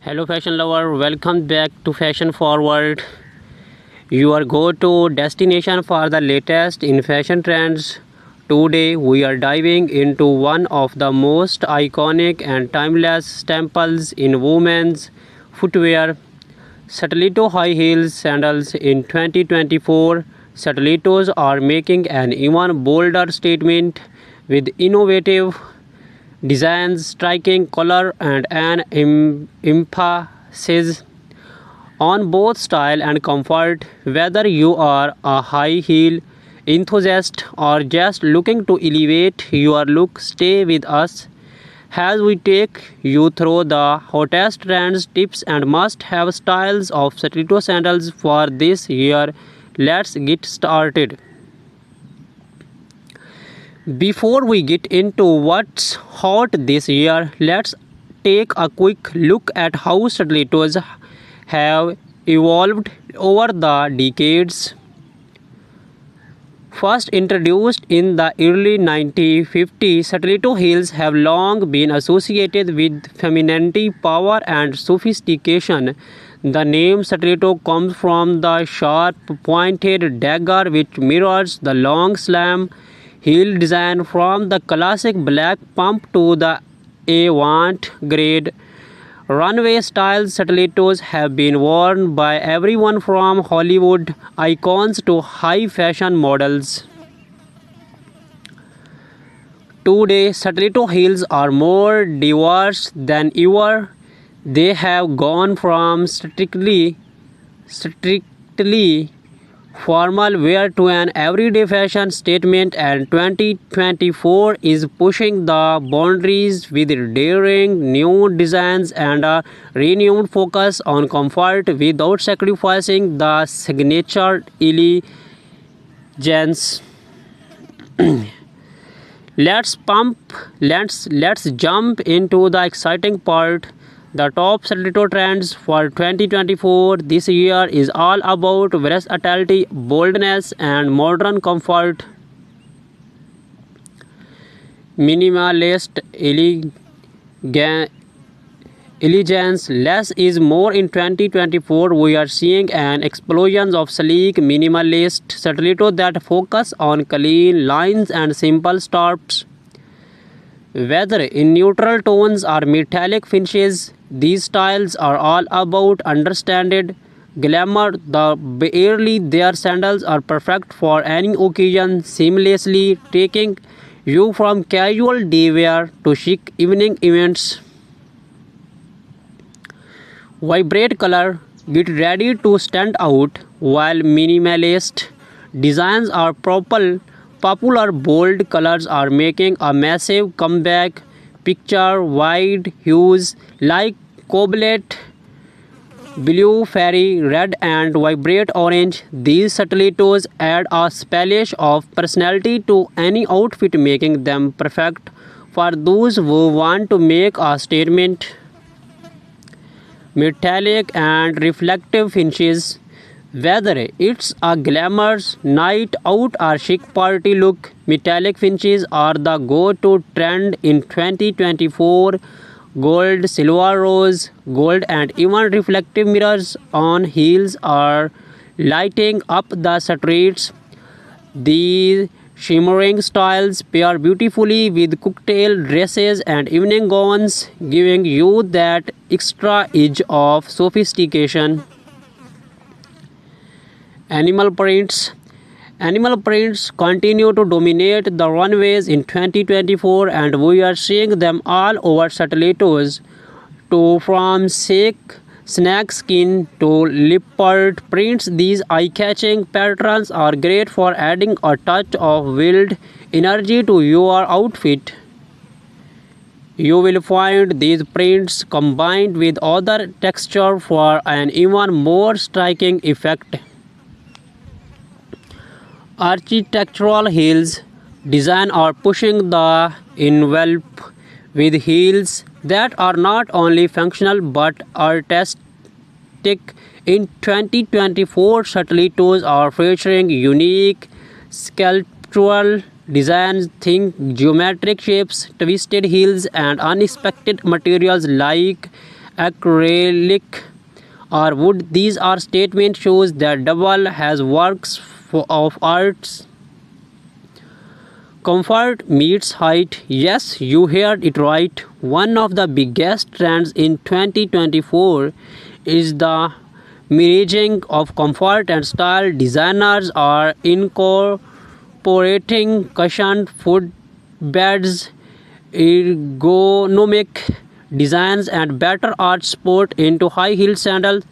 Hello fashion lover, welcome back to Fashion Forward, your go-to destination for the latest in fashion trends. Today we are diving into one of the most iconic and timeless staples in women's footwear, Stiletto high heels sandals. In 2024, stilettos are making an even bolder statement with innovative designs, striking color, and an emphasis on both style and comfort. Whether you are a high heel enthusiast or just looking to elevate your look, stay with us as we take you through the hottest trends, tips, and must have styles of stiletto sandals for this year. Let's get started. Before we get into what's hot this year, let's take a quick look at how stilettos have evolved over the decades. First introduced in the early 1950s, stiletto heels have long been associated with femininity, power, and sophistication. The name stiletto comes from the sharp, pointed dagger which mirrors the long slam heel design from the classic black pump to the avant-garde runway style. Stilettos have been worn by everyone from Hollywood icons to high fashion models. Today, stiletto heels are more diverse than ever. They have gone from strictly formal wear to an everyday fashion statement, and 2024 is pushing the boundaries with daring new designs and a renewed focus on comfort without sacrificing the signature elegance. Let's jump into the exciting part. The top stiletto trends for 2024 this year is all about versatility, boldness, and modern comfort. Minimalist elegance, less is more. In 2024, we are seeing an explosion of sleek minimalist stiletto that focus on clean lines and simple stops. Whether in neutral tones or metallic finishes, these styles are all about understated glamour. The barely their sandals are perfect for any occasion, seamlessly taking you from casual day wear to chic evening events. Vibrant color, get ready to stand out. While minimalist designs are popular, bold colors are making a massive comeback. Picture wide hues like cobalt blue, fairy red, and vibrant orange. These stilettos add a splash of personality to any outfit, making them perfect for those who want to make a statement. Metallic and reflective finishes. Whether it's a glamorous night out or chic party look, metallic finishes are the go-to trend in 2024. Gold, silver, rose, gold, and even reflective mirrors on heels are lighting up the streets. These shimmering styles pair beautifully with cocktail dresses and evening gowns, giving you that extra edge of sophistication. Animal prints. Animal prints continue to dominate the runways in 2024, and we are seeing them all over stilettos, to from snake skin to leopard prints. These eye-catching patterns are great for adding a touch of wild energy to your outfit. You will find these prints combined with other texture for an even more striking effect. Architectural heels design are pushing the envelope with heels that are not only functional but artistic. In 2024, stilettos are featuring unique sculptural designs. Think geometric shapes, twisted heels, and unexpected materials like acrylic or wood. These are statement shows that double has works of arts. Comfort meets height. Yes, you heard it right. One of the biggest trends in 2024 is the merging of comfort and style. Designers are incorporating cushioned footbeds, ergonomic designs, and better art support into high-heeled sandals.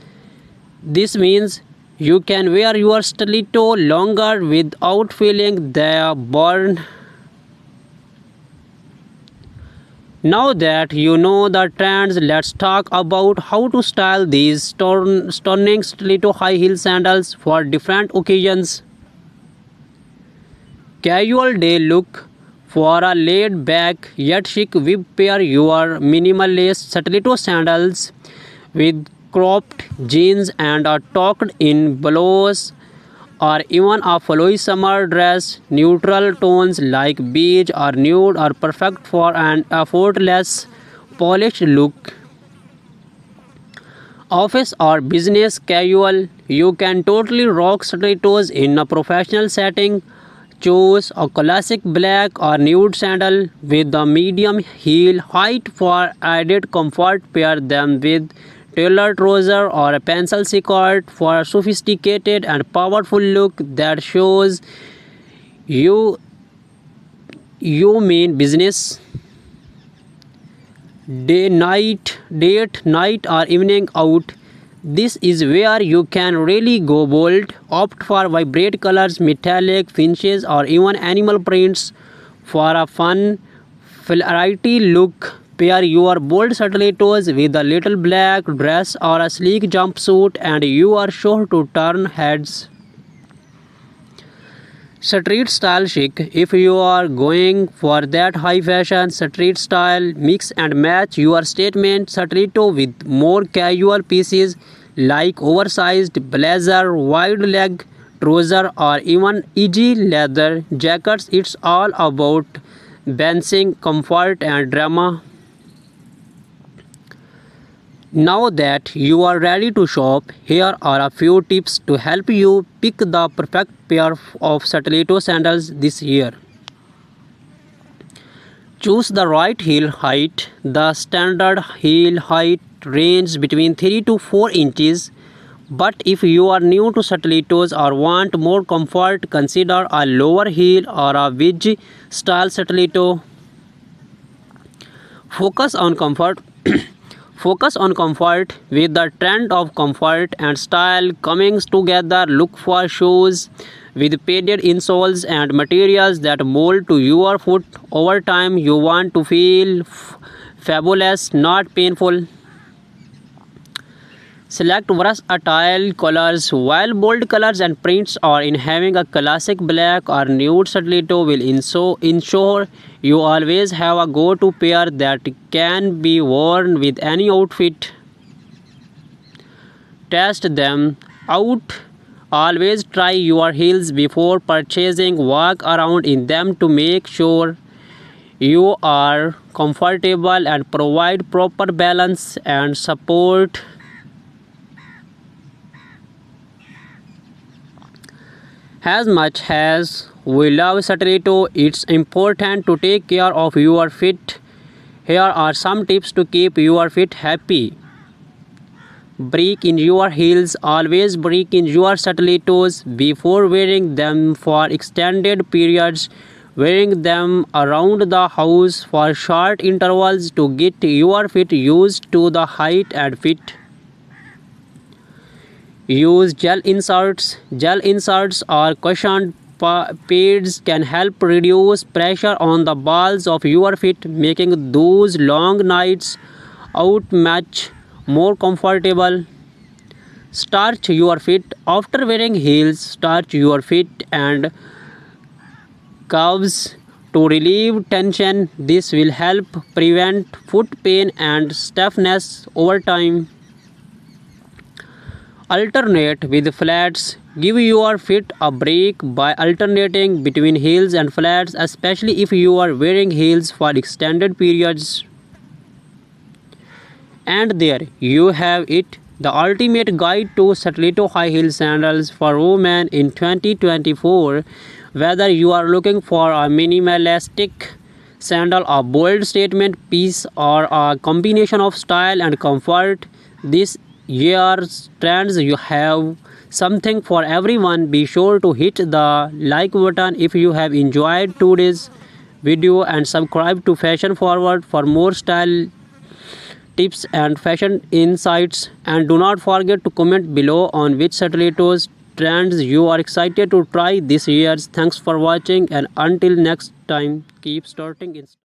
This means you can wear your stiletto longer without feeling the burn. Now that you know the trends, let's talk about how to style these stunning stiletto high heel sandals for different occasions. Casual day look. For a laid back yet chic whip, pair your minimalist stiletto sandals with cropped jeans and a tucked in blouse or even a flowy summer dress. Neutral tones like beige or nude are perfect for an effortless polished look. Office or business casual, you can totally rock stilettos in a professional setting. Choose a classic black or nude sandal with a medium heel height for added comfort. Pair them with tailored trouser or a pencil skirt for a sophisticated and powerful look that shows you you mean business. Date night or evening out, this is where you can really go bold. Opt for vibrant colors, metallic finishes, or even animal prints for a fun variety look. Pair your bold stilettos with a little black dress or a sleek jumpsuit and you are sure to turn heads. Street style chic. If you are going for that high fashion street style, mix and match your statement stiletto with more casual pieces like oversized blazer, wide leg trouser, or even easy leather jackets. It's all about balancing comfort and drama. Now that you are ready to shop, here are a few tips to help you pick the perfect pair of stiletto sandals this year. Choose the right heel height. The standard heel height ranges between 3 to 4 inches. But if you are new to stilettos or want more comfort, consider a lower heel or a wedge style stiletto. Focus on comfort. Focus on comfort. With the trend of comfort and style coming together, look for shoes with padded insoles and materials that mold to your foot. Over time, you want to feel fabulous, not painful. Select versatile colors. While bold colors and prints are in, having a classic black or nude stiletto will ensure you always have a go-to pair that can be worn with any outfit. Test them out. Always try your heels before purchasing. Walk around in them to make sure you are comfortable and provide proper balance and support. As much as we love stiletto, it's important to take care of your feet. Here are some tips to keep your feet happy. Break in your heels. Always break in your stilettos before wearing them for extended periods. Wearing them around the house for short intervals to get your feet used to the height and fit. Use gel inserts. Gel inserts or cushioned pads can help reduce pressure on the balls of your feet, making those long nights out much more comfortable. Starch your feet. After wearing heels, starch your feet and calves to relieve tension. This will help prevent foot pain and stiffness over time. Alternate with flats. Give your feet a break by alternating between heels and flats, especially if you are wearing heels for extended periods. And there you have it, the ultimate guide to stiletto high heel sandals for women in 2024. Whether you are looking for a minimalistic sandal, a bold statement piece, or a combination of style and comfort, this year's trends you have something for everyone. Be sure to hit the like button if you have enjoyed today's video and subscribe to Fashion Forward for more style tips and fashion insights, and do not forget to comment below on which stilettos trends you are excited to try this year. Thanks for watching, and until next time, keep starting in